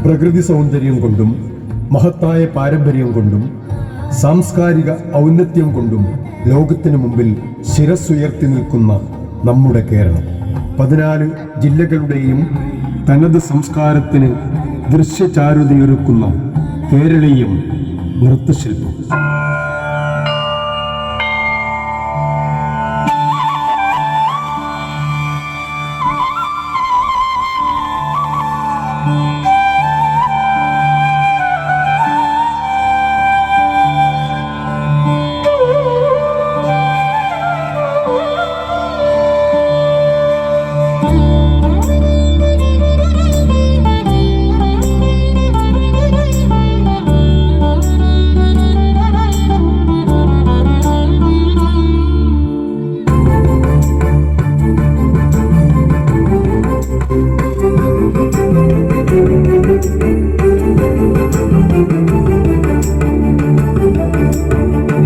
പ്രകൃതി സൗന്ദര്യം കൊണ്ടും മഹത്തായ പാരമ്പര്യം കൊണ്ടും സാംസ്കാരിക ഔന്നത്യം കൊണ്ടും ലോകത്തിനു മുമ്പിൽ ശിരസ്സുയർത്തി നിൽക്കുന്ന നമ്മുടെ കേരളം, 14 ജില്ലകളുടെയും തനത് സംസ്കാരത്തിന് ദൃശ്യചാരുതയൊരുക്കുന്ന കേരളീയം നൃത്തശില്പം.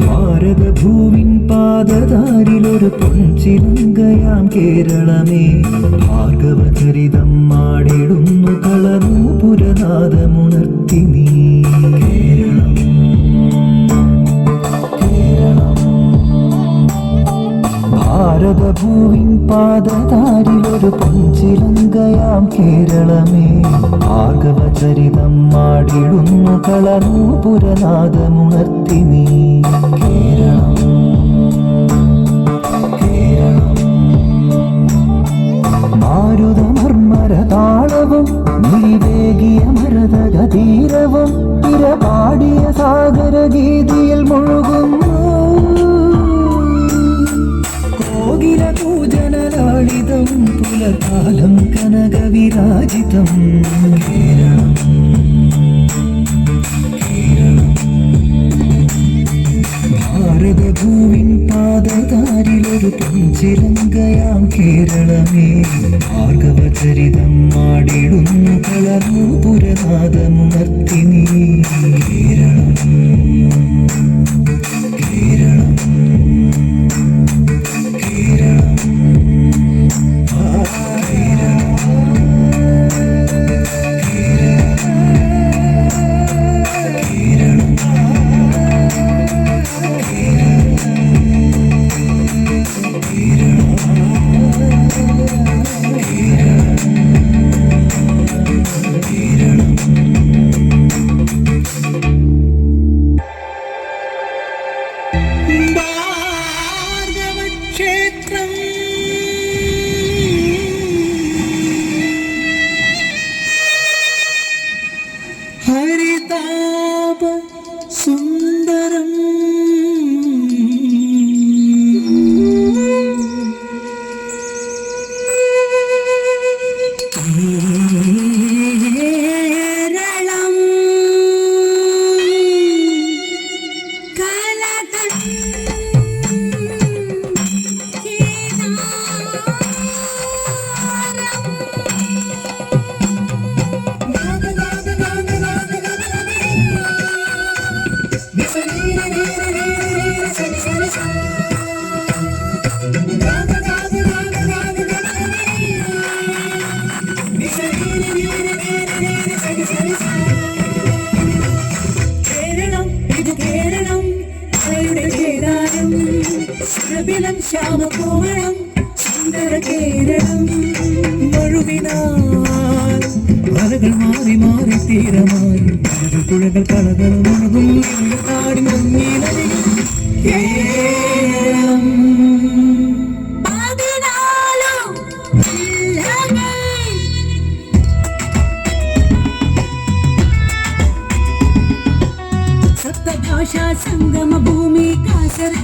ഭാരതഭൂവിൻ പാദതാരിലൊരു പൊൻചിലങ്കയാം കേരളമേ, ഭാർഗവചരിതം ആടിടുന്നു കളനൂപുരനാദമുണർത്തി നീ. കേരളം ഭാരതഭൂവിൻ പാദതാരിലൊരു പൊൻചിലങ്കയാം കേരളമേ, ഭാർഗവചരിതം ആടിടുന്നു കളനൂപുരനാദമുണർത്തി നീ. മാരുതമർമരതാളവും നീവേകിയ മരതഗതീരവും തിരപാടിയ സാഗരഗീതിയിൽ മുഴുകുന്നു. കോകില പൂജനലാളിതം പുലർകാലം കനകവിരാജിതം. കേരളം ഭാരതഭൂവിൻ പാദതാരിലൊരു പൊൻചിലങ്കയാം കേരളമേ, ഭാർഗവചരിതം ആടിടുന്നു കളനൂപുരനാദമുണർത്തി നീ. കേരളം കേരളം കേരളം ഭാർഗവക്ഷേത്രം ഹരിതാപ സുന്ദരം. കേരളം സുരഭിലം ശ്യാമകോമളം സുന്ദര കേരളം. മഴുവിനാൽ മലകൾ മാറി മാറി തീരമായി പുഴകൾ കളകളും ഒഴുകും നാടി മങ്ങി നദിയും. കേരളം സപ്തഭാഷാ സംഗമ ഭൂമി കാസർഗോഡ്.